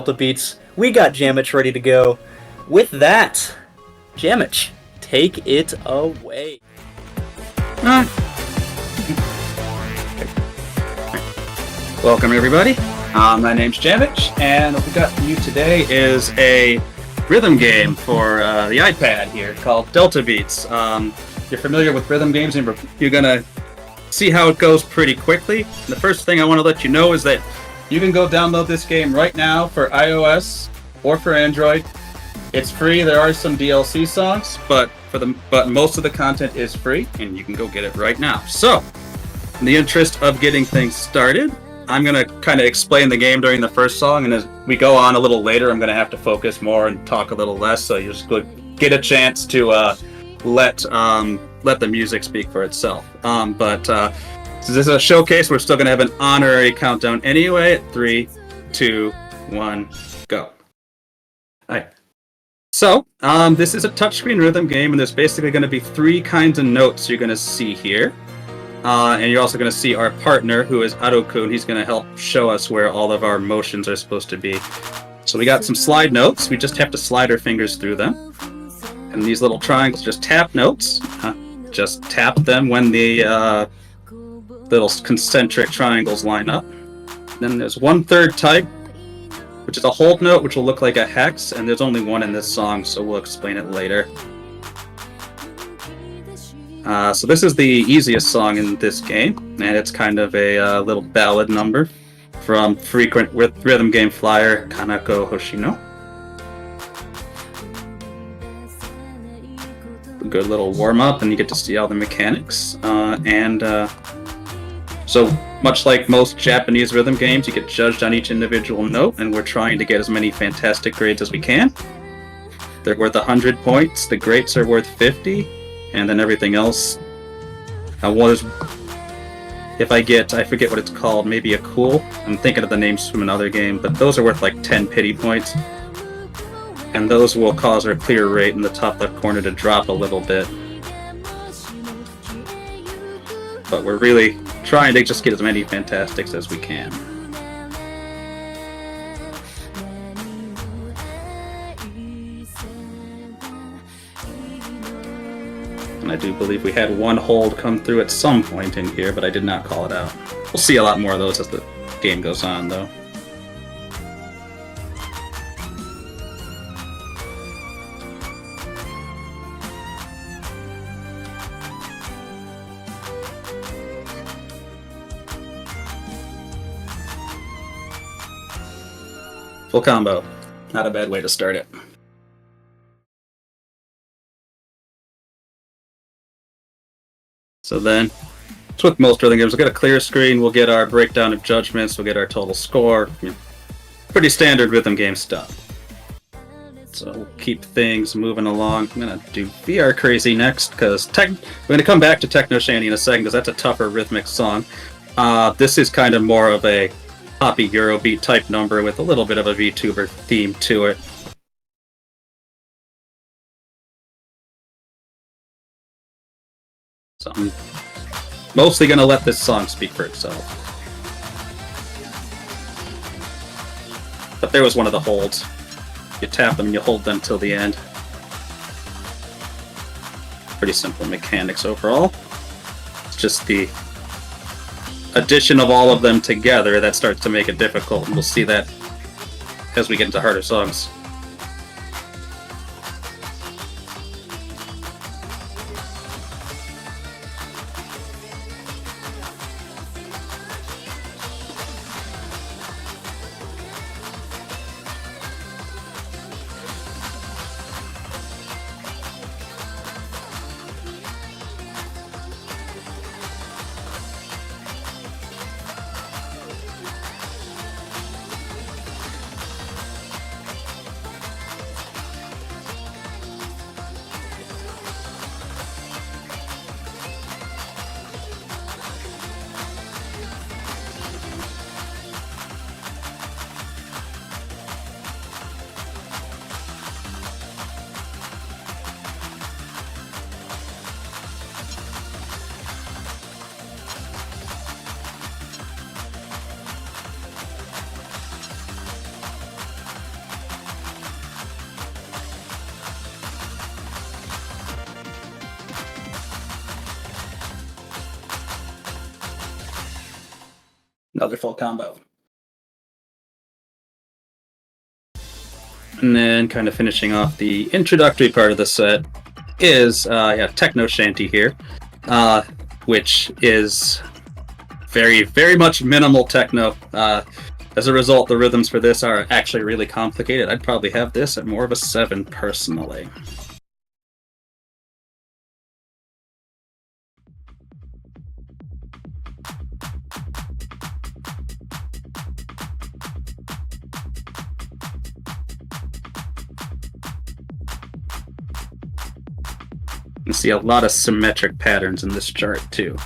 DeltaBeats. We got jammitch ready to go. With that, jammitch, take it away. Welcome everybody. My name's Jammitch, and what we got for you today is a rhythm game for the iPad here called DeltaBeats. If you're familiar with rhythm games, and you're gonna see how it goes pretty quickly. The first thing I want to let you know is that you can go download this game right now for iOS or for Android. It's free. There are some DLC songs, but most of the content is free, and you can go get it right now. So, in the interest of getting things started, I'm going to kind of explain the game during the first song, and as we go on a little later, I'm going to have to focus more and talk a little less, so you just get a chance to let the music speak for itself. Since this is a showcase, we're still going to have an honorary countdown anyway at 3, 2, 1, go. All right. So, this is a touchscreen rhythm game, and there's basically going to be 3 kinds of notes you're going to see here. And you're also going to see our partner, who is Arukun. He's going to help show us where all of our motions are supposed to be. So we got some slide notes. We just have to slide our fingers through them. And these little triangles, just tap notes. Just tap them when the little concentric triangles line up. Then there's 1/3 type, which is a hold note, which will look like a hex, and there's only one in this song, so we'll explain it later. So this is the easiest song in this game, and it's kind of a little ballad number from frequent rhythm game flyer Kanako Hoshino. A good little warm-up, and you get to see all the mechanics. So much like most Japanese rhythm games, you get judged on each individual note, and we're trying to get as many fantastic grades as we can. They're worth 100 points, the greats are worth 50, and then everything else. I forget what it's called, maybe a cool. I'm thinking of the names from another game, but those are worth like 10 pity points. And those will cause our clear rate in the top left corner to drop a little bit. But we're really trying to just get as many fantastics as we can. And I do believe we had one hold come through at some point in here, but I did not call it out. We'll see a lot more of those as the game goes on, though. Full combo. Not a bad way to start it. So then, it's with most rhythm games, we'll get a clear screen, we'll get our breakdown of judgments, we'll get our total score. Pretty standard rhythm game stuff. So we'll keep things moving along. I'm going to do VR Crazy next, because we're going to come back to Techno Shanty in a second, because that's a tougher rhythmic song. This is kind of more of a poppy Eurobeat type number with a little bit of a VTuber theme to it. So I'm mostly going to let this song speak for itself. But there was one of the holds. You tap them and you hold them till the end. Pretty simple mechanics overall. It's just the addition of all of them together that starts to make it difficult, and we'll see that as we get into harder songs. Another full combo. And then kind of finishing off the introductory part of the set is Techno Shanty here, which is very, very much minimal techno. As a result, the rhythms for this are actually really complicated. I'd probably have this at more of a 7 personally. You see a lot of symmetric patterns in this chart too.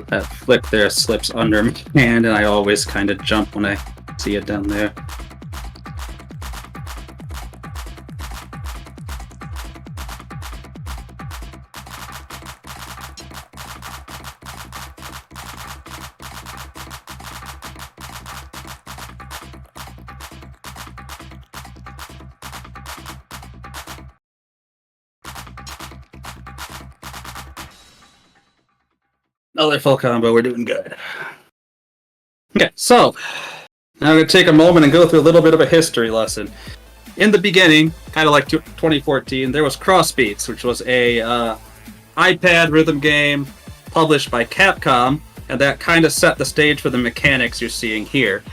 That flick there slips under my hand, and I always kind of jump when I see it down there. Another full combo, we're doing good. Okay, so now I'm going to take a moment and go through a little bit of a history lesson. In the beginning, kind of like 2014, there was Crossbeats, which was a iPad rhythm game published by Capcom, and that kind of set the stage for the mechanics you're seeing here.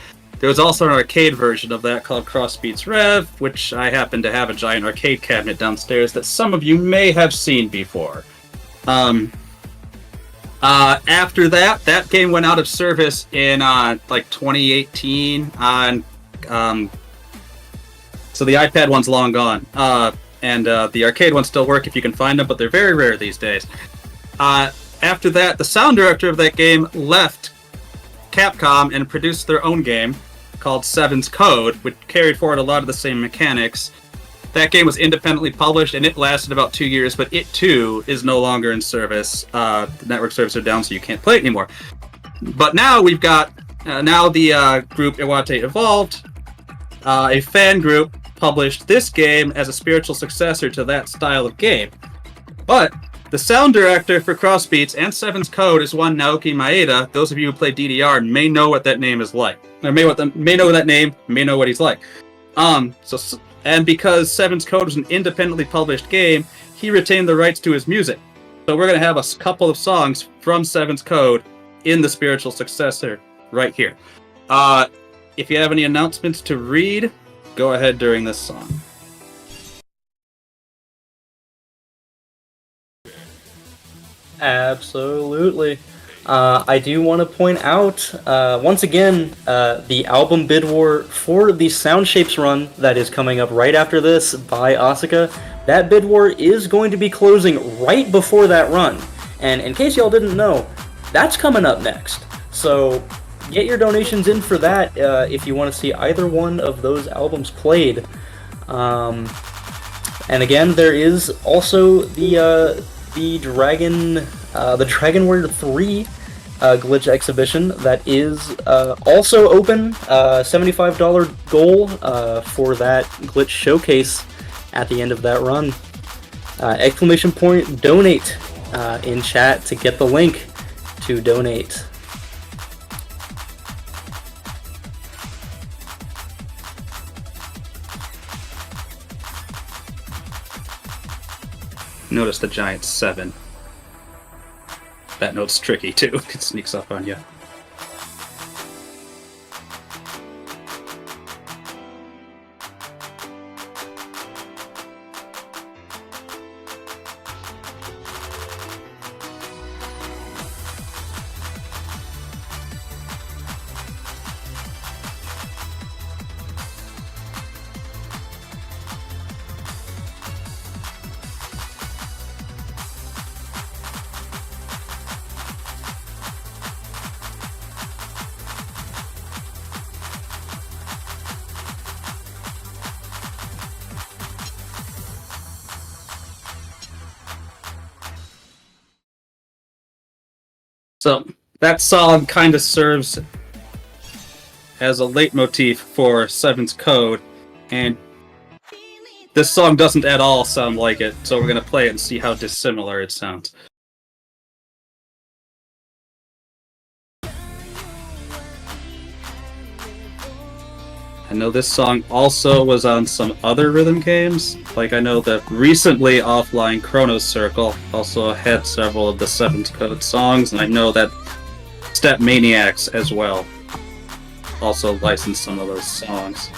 There was also an arcade version of that called Crossbeats Rev, which I happen to have a giant arcade cabinet downstairs that some of you may have seen before. After that game went out of service in like 2018 on so the iPad one's long gone, and the arcade ones still work if you can find them, but they're very rare these days. After that, the sound director of that game left Capcom and produced their own game called Seven's Code, which carried forward a lot of the same mechanics. That game was independently published, and it lasted about 2 years, but it, too, is no longer in service. The network servers are down, so you can't play it anymore. But now we've got, now the group Iwate Evolved, a fan group, published this game as a spiritual successor to that style of game. But the sound director for Crossbeats and Seven's Code is one Naoki Maeda. Those of you who play DDR may know what that name is like. Or may know that name, may know what he's like. And because Seven's Code was an independently published game, he retained the rights to his music. So we're going to have a couple of songs from Seven's Code in the spiritual successor right here. If you have any announcements to read, go ahead during this song. Absolutely. I do want to point out, once again, the album bid war for the Sound Shapes run that is coming up right after this by Asuka. That bid war is going to be closing right before that run. And in case y'all didn't know, that's coming up next. So get your donations in for that if you want to see either one of those albums played. And again, there is also the Dragon Warrior 3 glitch exhibition that is also open. $75 goal for that glitch showcase at the end of that run. Exclamation point donate in chat to get the link to donate. Notice the giant 7. That note's tricky too. It sneaks up on you. So that song kind of serves as a leitmotif for 7's code, and this song doesn't at all sound like it, so we're going to play it and see how dissimilar it sounds. I know this song also was on some other rhythm games. Like, I know that recently Offline Chrono Circle also had several of the 7's Code songs, and I know that Step Maniacs as well also licensed some of those songs.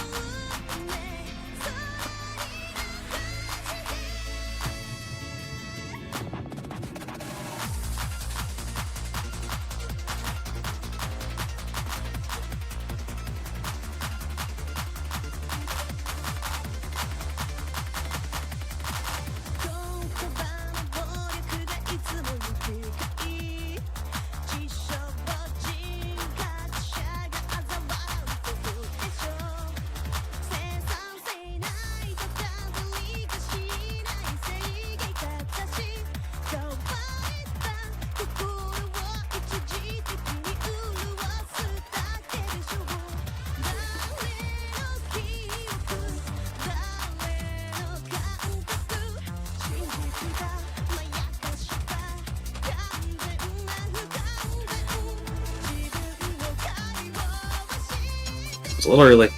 It's a little early.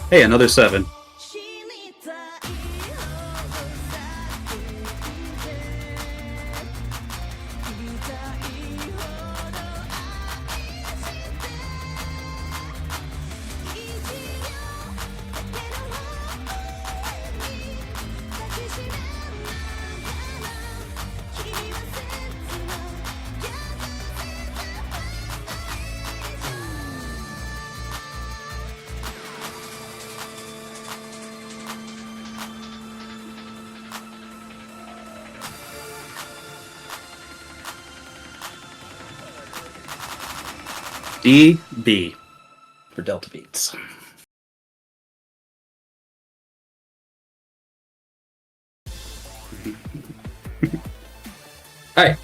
Hey, another 7. DB for DeltaBeats. Alright,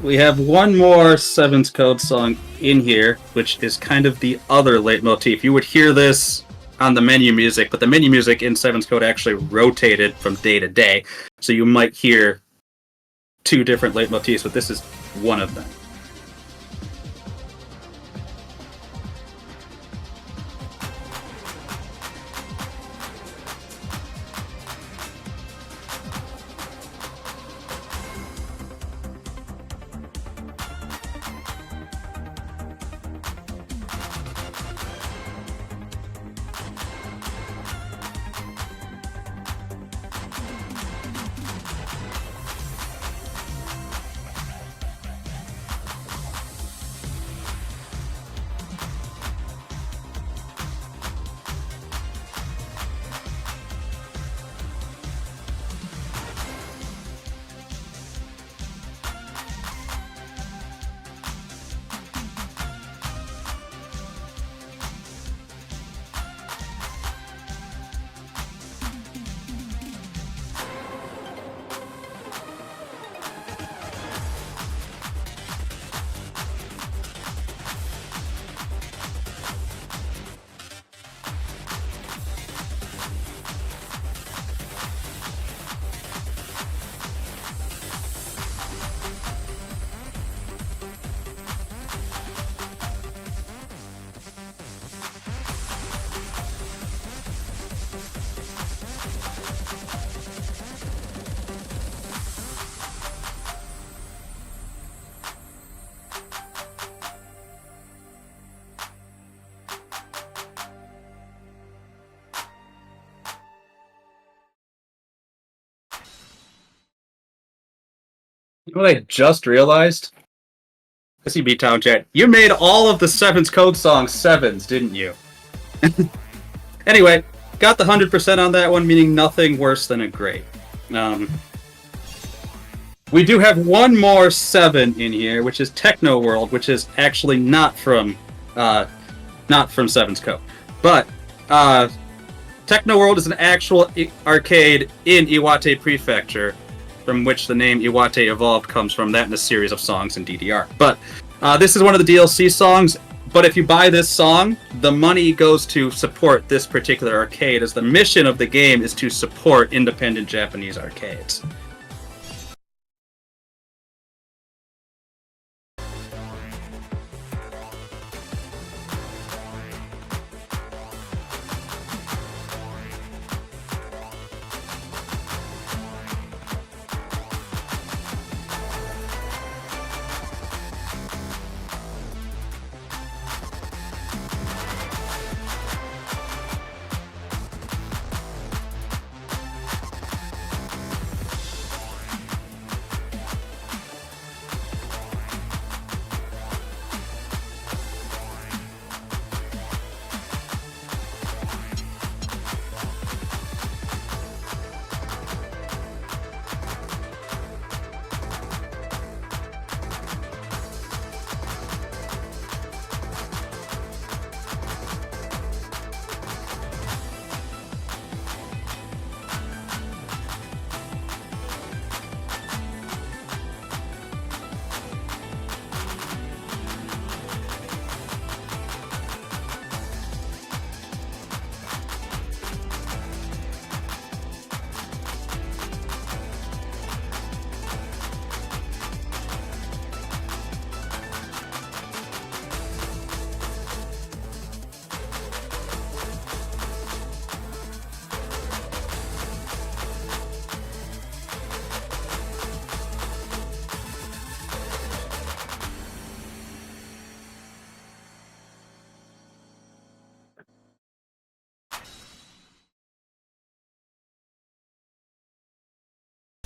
we have one more 7's Code song in here, which is kind of the other leitmotif. You would hear this on the menu music, but the menu music in 7's Code actually rotated from day to day, so you might hear two different leitmotifs, but this is one of them. What I just realized? I see B-Town chat. You made all of the Sevens Code songs sevens, didn't you? Anyway, got the 100% on that one, meaning nothing worse than a great. We do have one more 7 in here, which is Techno World, which is actually not from Sevens Code. But Techno World is an actual arcade in Iwate Prefecture, from which the name Iwate Evolved comes from, that and a series of songs in DDR. But this is one of the DLC songs, but if you buy this song, the money goes to support this particular arcade, as the mission of the game is to support independent Japanese arcades.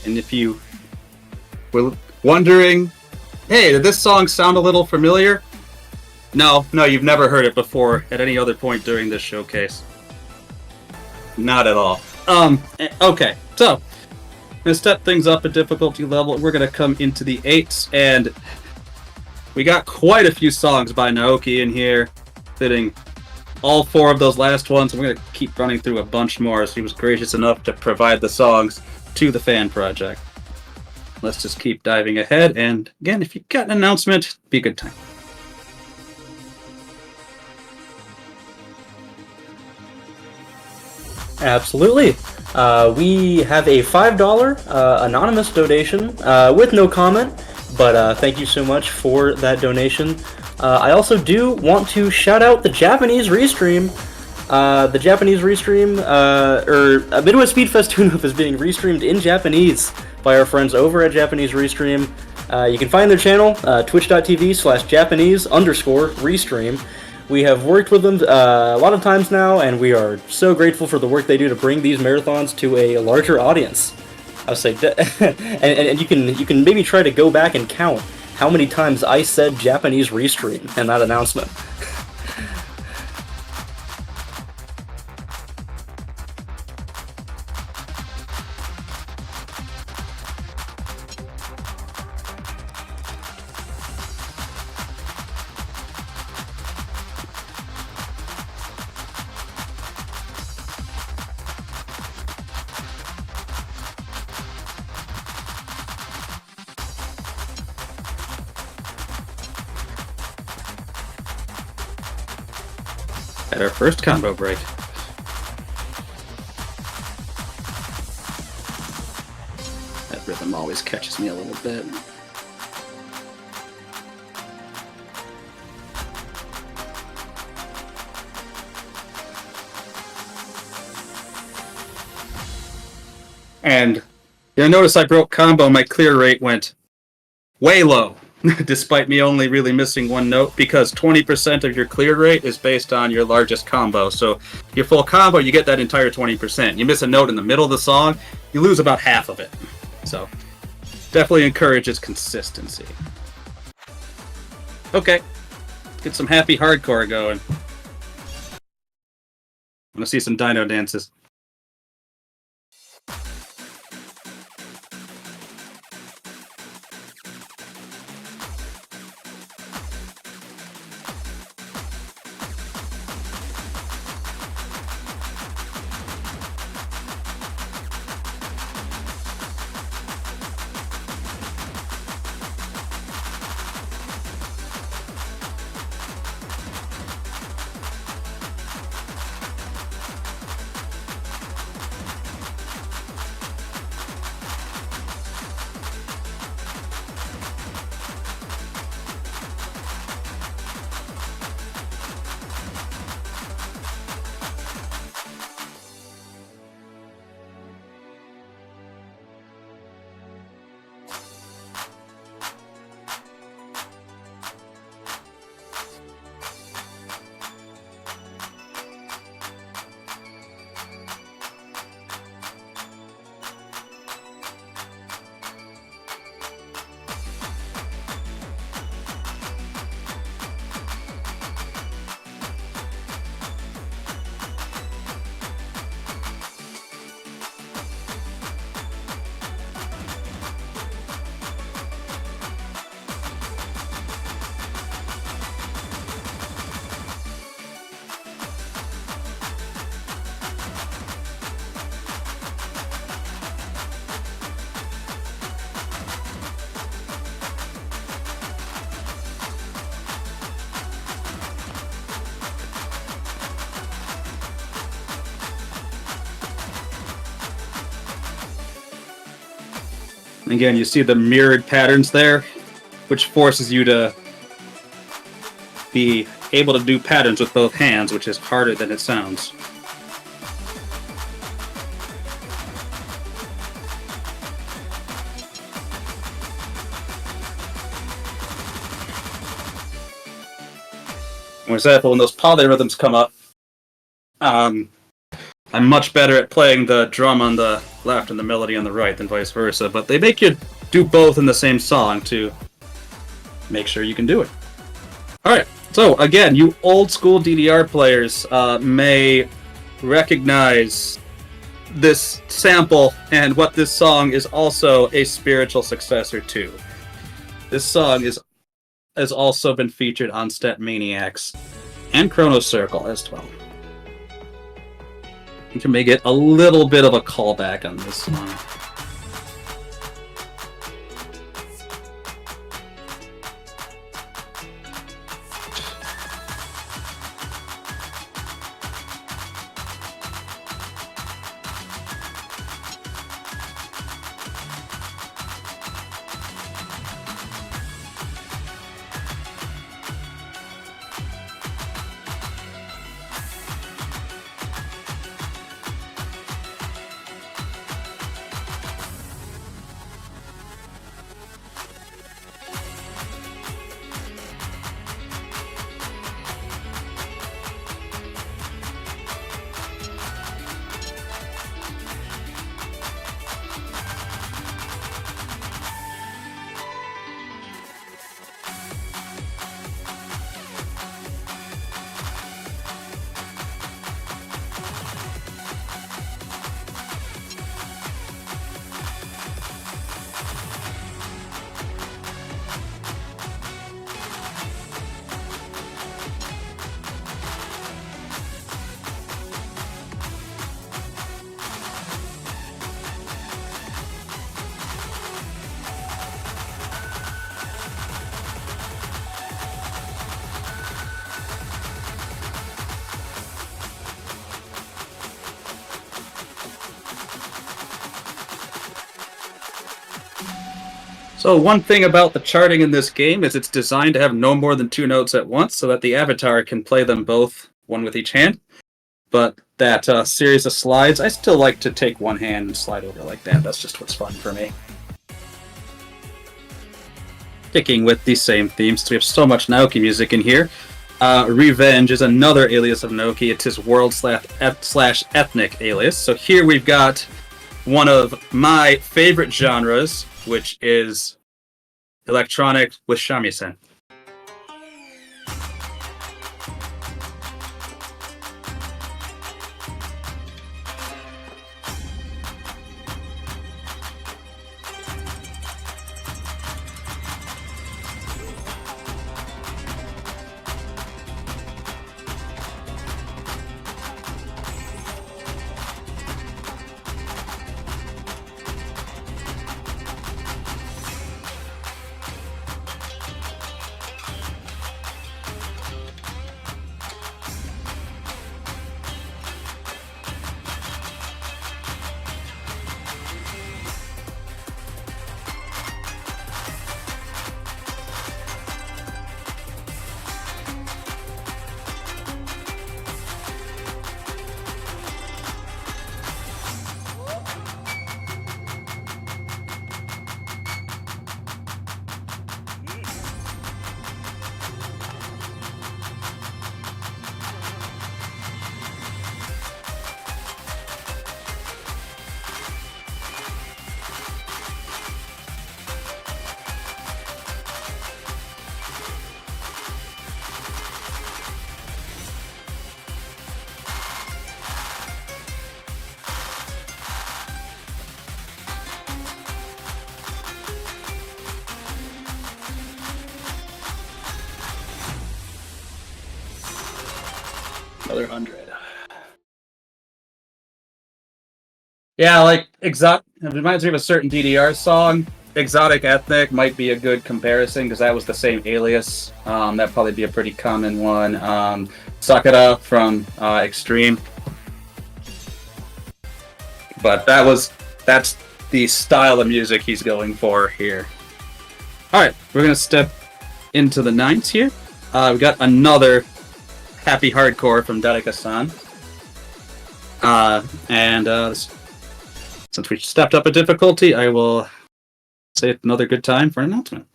And if you were wondering, hey, did this song sound a little familiar? No, you've never heard it before at any other point during this showcase. Not at all. Okay, so I'm gonna step things up a difficulty level. We're gonna come into the 8s, and we got quite a few songs by Naoki in here, fitting all 4 of those last ones. I'm gonna keep running through a bunch more, as he was gracious enough to provide the songs to the fan project. Let's just keep diving ahead, and again, if you got an announcement, be a good time. Absolutely. We have a $5 anonymous donation with no comment, but thank you so much for that donation. I also do want to shout out the Japanese restream. The Japanese restream, Midwest Speedfest tune-up is being restreamed in Japanese by our friends over at Japanese Restream. You can find their channel, twitch.tv/Japanese_restream. We have worked with them a lot of times now, and we are so grateful for the work they do to bring these marathons to a larger audience. I would say, and you can maybe try to go back and count how many times I said Japanese Restream in that announcement. At our first combo break. That rhythm always catches me a little bit. And you'll notice I broke combo, my clear rate went way low. Despite me only really missing one note, because 20% of your clear rate is based on your largest combo. So your full combo, you get that entire 20%. You miss a note in the middle of the song, you lose about half of it. So definitely encourages consistency. Okay, get some happy hardcore going. I want to see some dino dances. Again, you see the mirrored patterns there, which forces you to be able to do patterns with both hands, which is harder than it sounds. For example, when those polyrhythms come up, I'm much better at playing the drum on the left and the melody on the right than vice versa, but they make you do both in the same song to make sure you can do it. Alright, so again, you old school DDR players may recognize this sample and what this song is also a spiritual successor to. This song has also been featured on Step Maniacs and Chrono Circle as well. You can make it a little bit of a callback on this song. So one thing about the charting in this game is it's designed to have no more than 2 notes at once so that the avatar can play them both, one with each hand. But that series of slides, I still like to take one hand and slide over like that. That's just what's fun for me. Sticking with these same themes, we have so much Naoki music in here. Revenge is another alias of Naoki. It's his world/ethnic alias. So here we've got one of my favorite genres, which is electronic with shamisen. Another 100. Yeah, like it reminds me of a certain DDR song. Exotic Ethnic might be a good comparison because that was the same alias. That'd probably be a pretty common one. Sakura from Extreme. But that's the style of music he's going for here. Alright, we're gonna step into the 9s here. We got another Happy Hardcore from Dedeka-san. Since we stepped up a difficulty, I will say it's another good time for an announcement.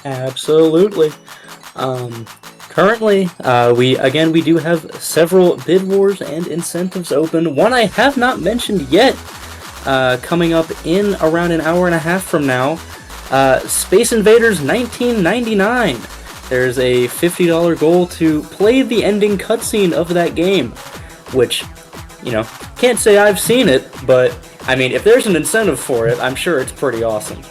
Absolutely. Currently, we do have several bid wars and incentives open. One I have not mentioned yet, coming up in around an hour and a half from now. Space Invaders 1999. There's a $50 goal to play the ending cutscene of that game, which, can't say I've seen it, but, I mean, if there's an incentive for it, I'm sure it's pretty awesome.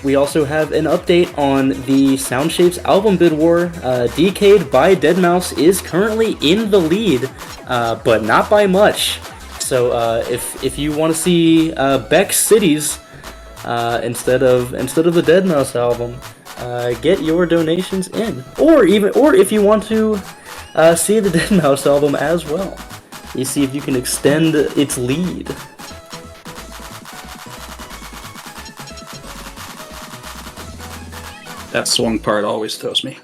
We also have an update on the Soundshapes album bid war. Decade by Deadmau5 is currently in the lead, but not by much. So if you want to see Beck's Cities instead of the Deadmau5 album, get your donations in, or if you want to see the Deadmau5 album as well, you see if you can extend its lead. That swung part always throws me.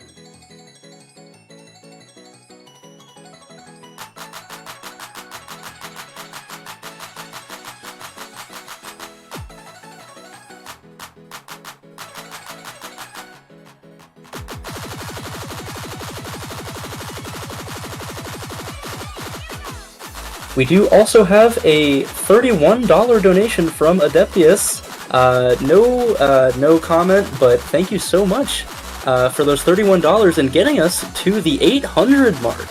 We do also have a $31 donation from Adeptius. No comment, but thank you so much for those $31 and getting us to the 800 mark.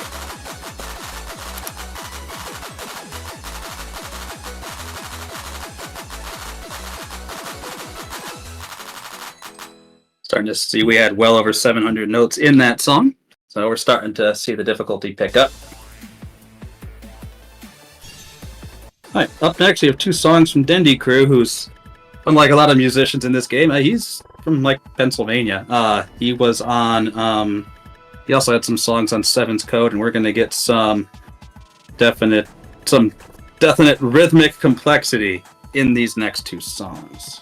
Starting to see we had well over 700 notes in that song, so we're starting to see the difficulty pick up. Alright, up next we have two songs from Dendy Crew, who's, unlike a lot of musicians in this game, he's from, Pennsylvania. He was on, he also had some songs on Seven's Code, and we're going to get some definite rhythmic complexity in these next two songs.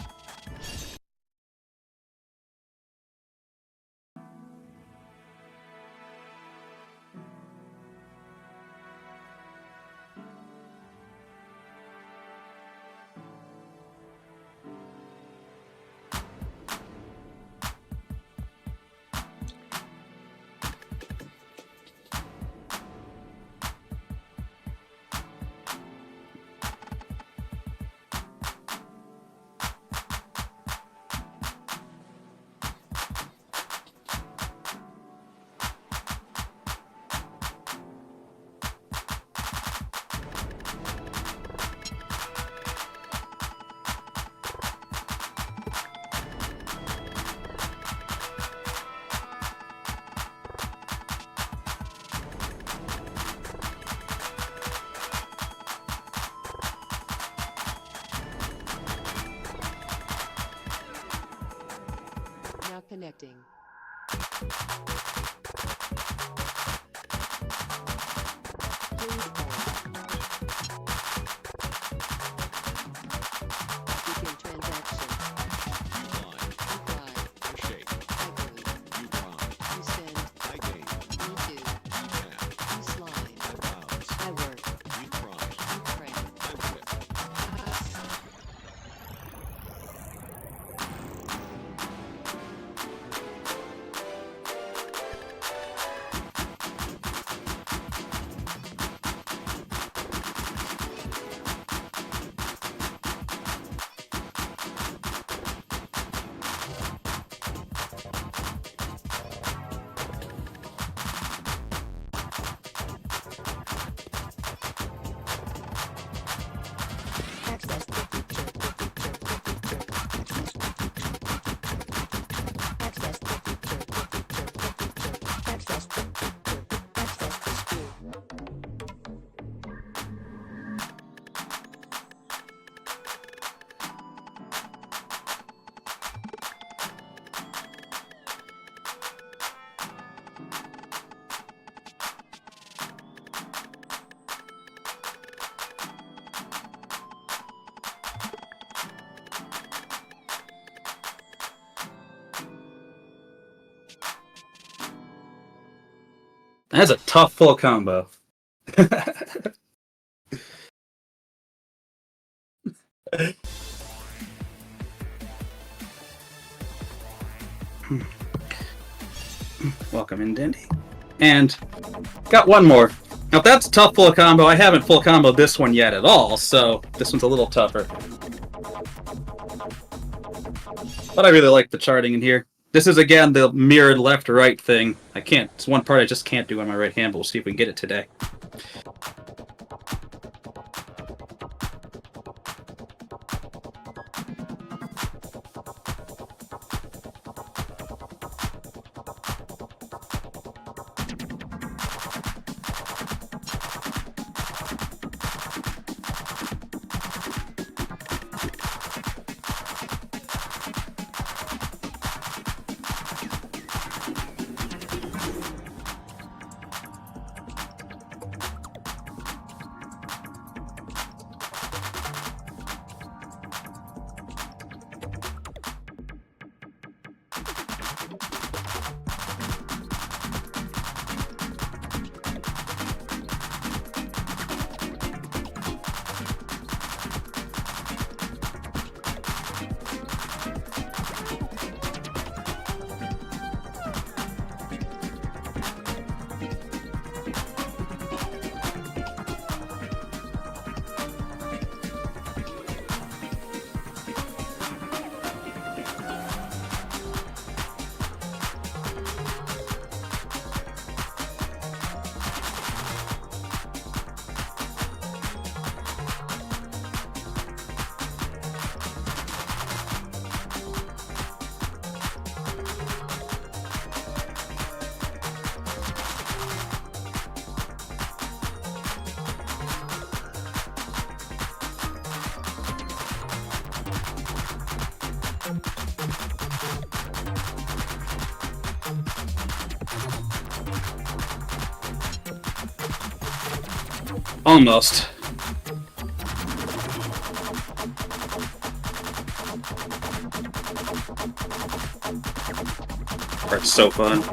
Connecting. Please hold. Begin transaction. Reply. I shake. I agree. You prime. You send. I gain. Me too. You tap. You slide. I bounce. I work. You prime. You pray. I whip. Access the feature. Access the feature. Access the screw. That's a tough full combo. Welcome in, Dindy. And got one more. Now, if that's a tough full combo, I haven't full comboed this one yet at all, so this one's a little tougher. But I really like the charting in here. This is, again, the mirrored left-right thing. It's one part I just can't do on my right hand, but we'll see if we can get it today. Almost. Part's so fun.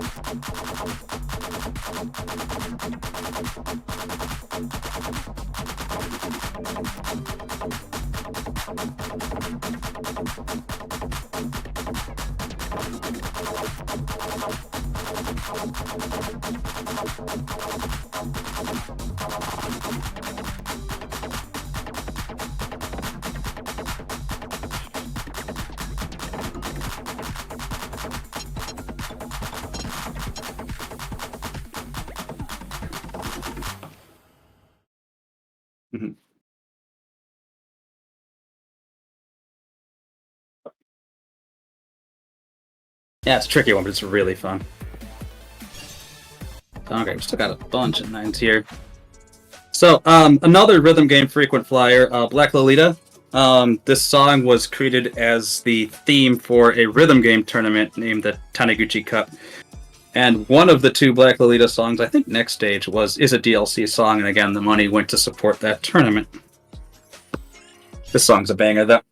Mhm. Yeah, it's a tricky one, but it's really fun. Okay, we still got a bunch of nines here. So, another rhythm game frequent flyer, Black Lolita. This song was created as the theme for a rhythm game tournament named the Taniguchi Cup. And one of the two Black Lolita songs, I think Next Stage, is a DLC song, and again, the money went to support that tournament. This song's a banger, though.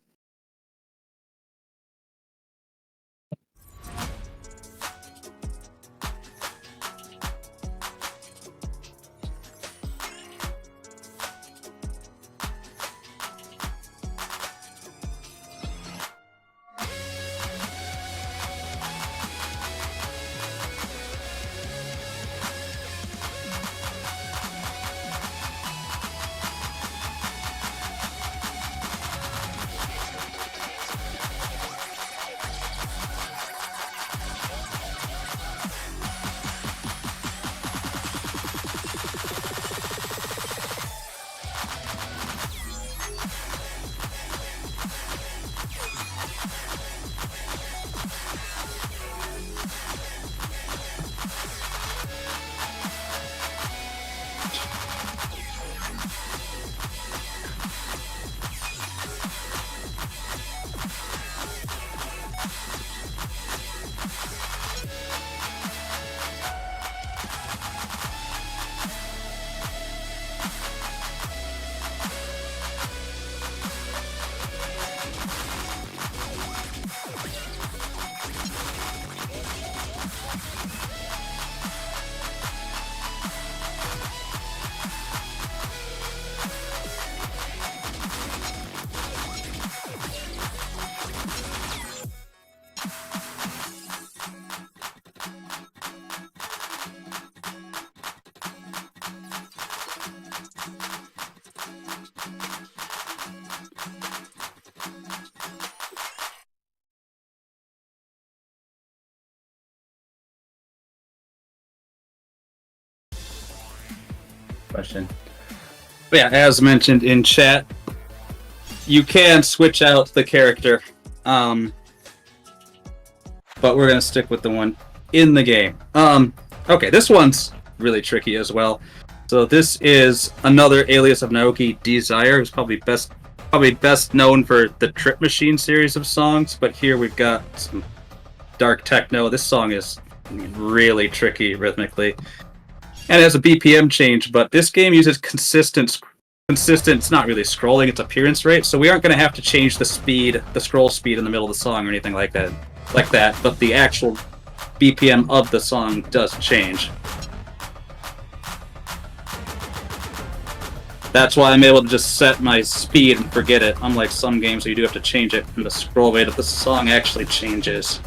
Question. But yeah, as mentioned in chat, you can switch out the character, but we're gonna stick with the one in the game. Okay, this one's really tricky as well. So this is another alias of Naoki Desire, who's probably best known for the Trip Machine series of songs. But here we've got some dark techno. This song is really tricky rhythmically. And it has a BPM change, but this game uses consistent, it's not really scrolling, it's appearance rate, so we aren't going to have to change the scroll speed in the middle of the song or anything like that, but the actual BPM of the song does change. That's why I'm able to just set my speed and forget it, unlike some games where you do have to change it, and the scroll rate of the song actually changes.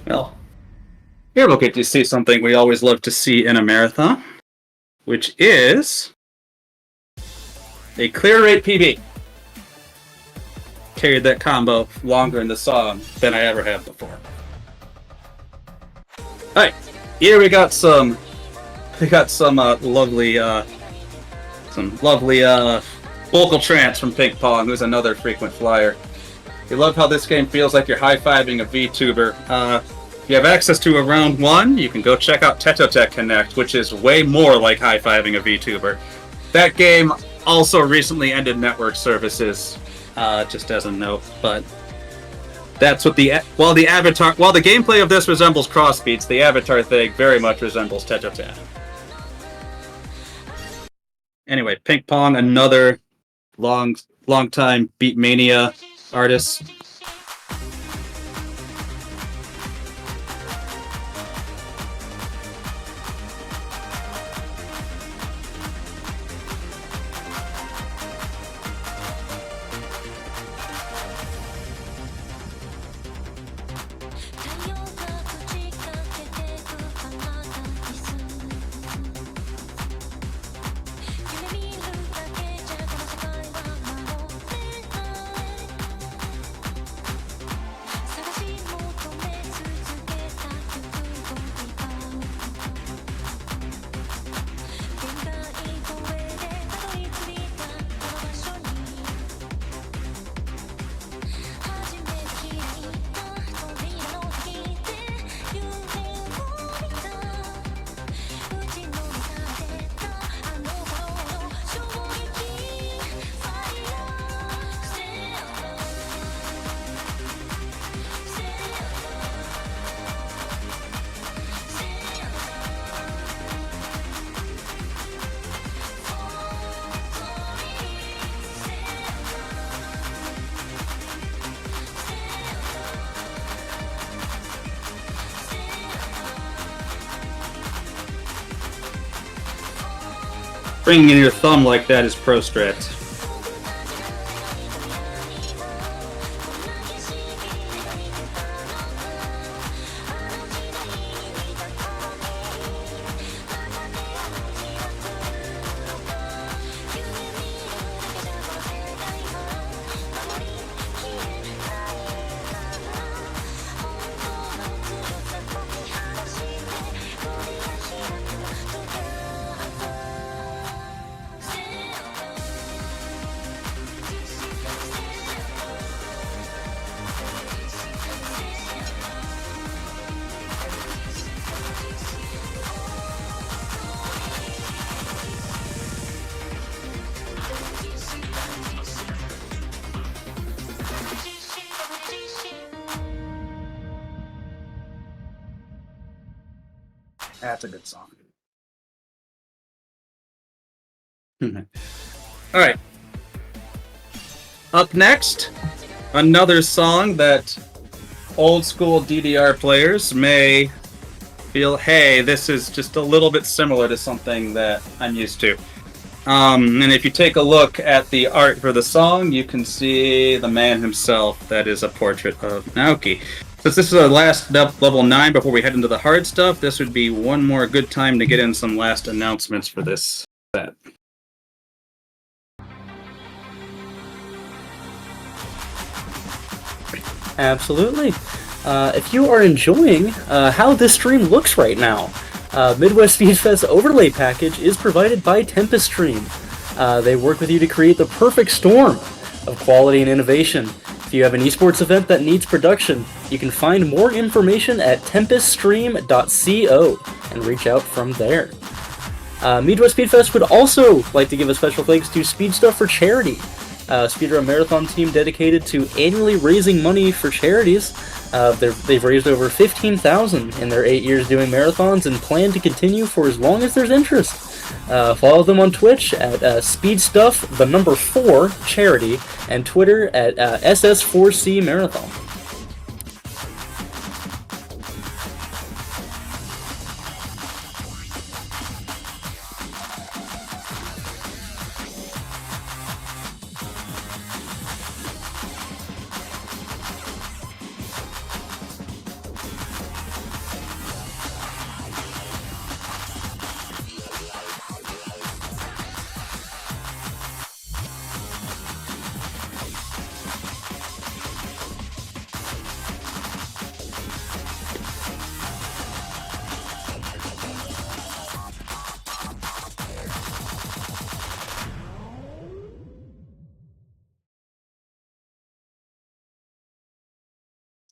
Well, here we'll get to see something we always love to see in a marathon, which is a clear rate PB. Carried that combo longer in the song than I ever have before. Alright, here we got some lovely vocal trance from Pink Pong, who's another frequent flyer. You love how this game feels like you're high-fiving a VTuber. If you have access to a round one, you can go check out Tetotech Connect, which is way more like high-fiving a VTuber. That game also recently ended network services just as a note. But that's what the gameplay of this resembles Cross Beats, the Avatar thing very much resembles Tetra. Anyway, Pink Pong, another long time Beatmania artist. Bringing in your thumb like that is pro strat. That's a good song. All right. Up next, another song that old school DDR players may feel, hey, this is just a little bit similar to something that I'm used to. And if you take a look at the art for the song, you can see the man himself. That is a portrait of Naoki. Since this is our last level 9 before we head into the hard stuff, this would be one more good time to get in some last announcements for this set. Absolutely. If you are enjoying how this stream looks right now, Midwest Speedfest overlay package is provided by Tempest Stream. They work with you to create the perfect storm of quality and innovation. If you have an esports event that needs production, you can find more information at tempeststream.co and reach out from there. Midwest Speedfest would also like to give a special thanks to Speed Stuff for Charity, a speedrun marathon team dedicated to annually raising money for charities. They've raised over $15,000 in their 8 years doing marathons and plan to continue for as long as there's interest. Follow them on Twitch at speedstuff4 charity and Twitter at SS4C Marathon.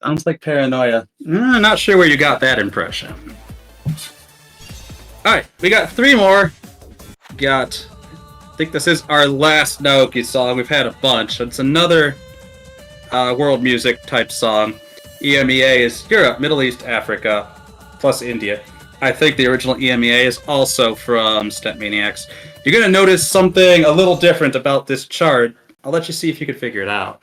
Sounds like Paranoia. Not sure where you got that impression. Alright, we got 3 more. Got think this is our last Naoki song. We've had a bunch. It's another world music type song. EMEA is Europe, Middle East, Africa, plus India. I think the original EMEA is also from Step Maniacs. You're going to notice something a little different about this chart. I'll let you see if you can figure it out.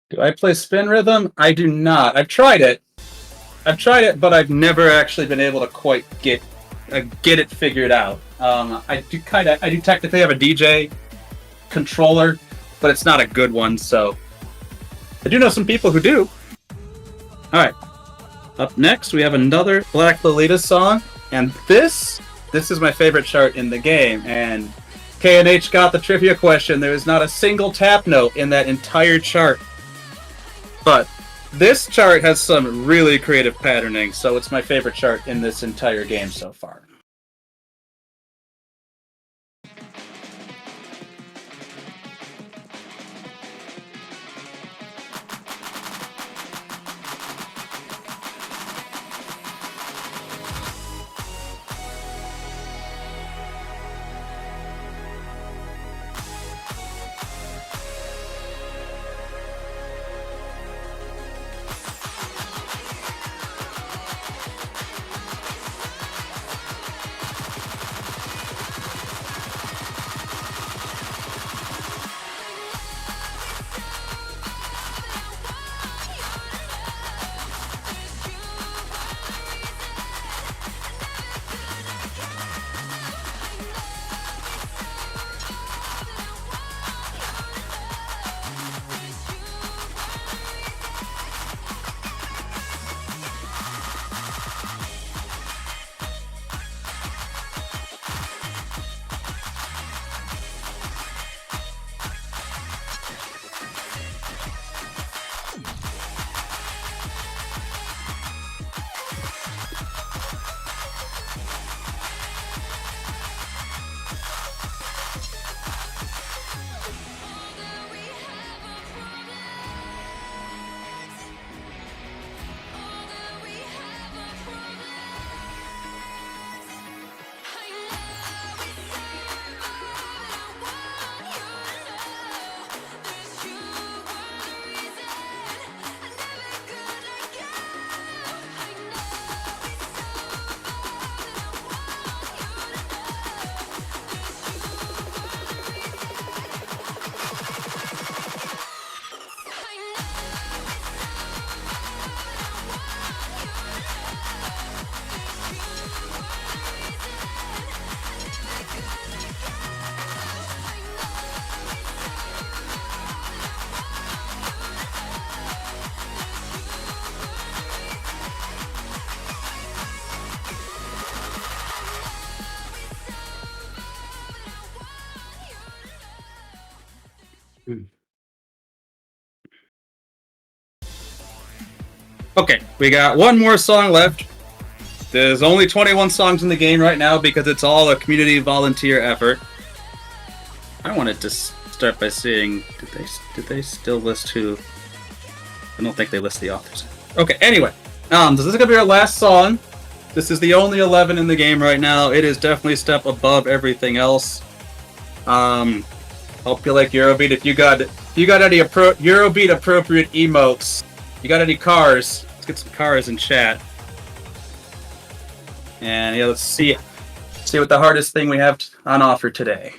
Do I play spin rhythm? I do not. I've tried it, but I've never actually been able to quite get it figured out. I do technically have a DJ controller, but it's not a good one. So I do know some people who do. All right. Up next, we have another Black Lolita song, and this is my favorite chart in the game. And K&H got the trivia question. There is not a single tap note in that entire chart. But this chart has some really creative patterning, so it's my favorite chart in this entire game so far. Okay, we got one more song left. There's only 21 songs in the game right now because it's all a community volunteer effort. I wanted to start by seeing, did they still list who? I don't think they list the authors. Okay, anyway, so this is gonna be our last song. This is the only 11 in the game right now. It is definitely a step above everything else. Hope you like Eurobeat. If you got any Eurobeat appropriate emotes, you got any cars? Let's get some cars in chat. And yeah, let's see what the hardest thing we have on offer today.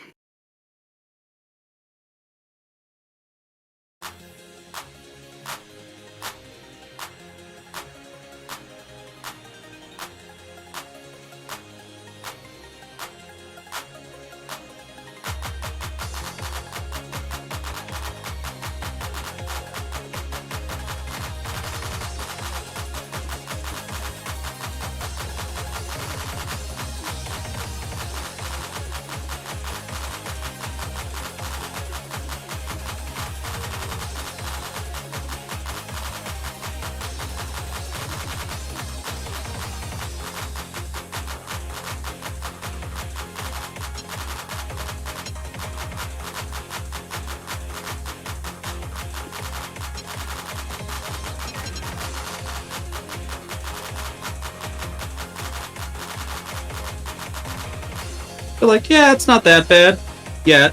They're like, yeah, it's not that bad yet.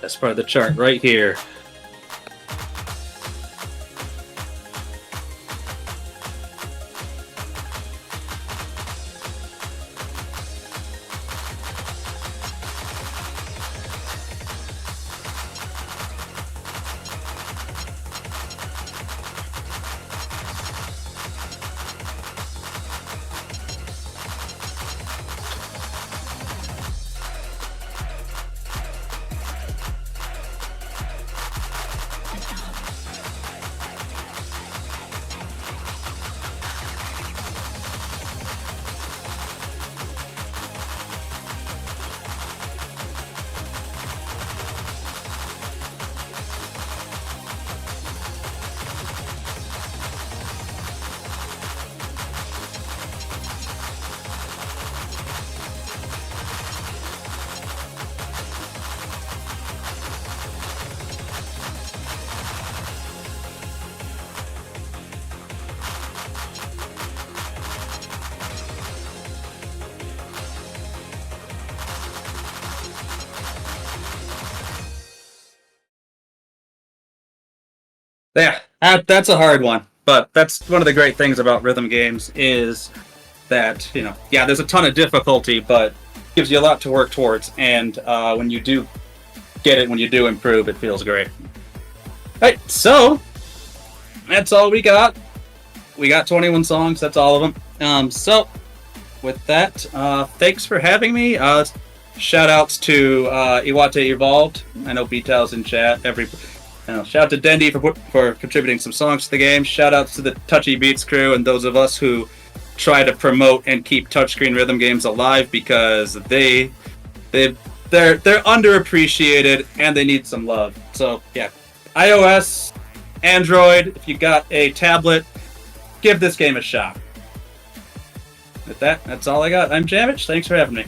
That's part of the chart right here. Yeah, that's a hard one, but that's one of the great things about rhythm games is that, you know, yeah, there's a ton of difficulty, but it gives you a lot to work towards, and when you do get it, when you do improve, it feels great. Alright, so that's all we got. We got 21 songs, that's all of them. So with that, thanks for having me. Shout outs to Iwate Evolved. I know B-Tal's in chat. Shout out to Dendy for contributing some songs to the game. Shout outs to the Touchy Beats crew and those of us who try to promote and keep touchscreen rhythm games alive because they're underappreciated and they need some love. So yeah, iOS, Android, if you got a tablet, give this game a shot. With that, that's all I got. I'm jammitch. Thanks for having me.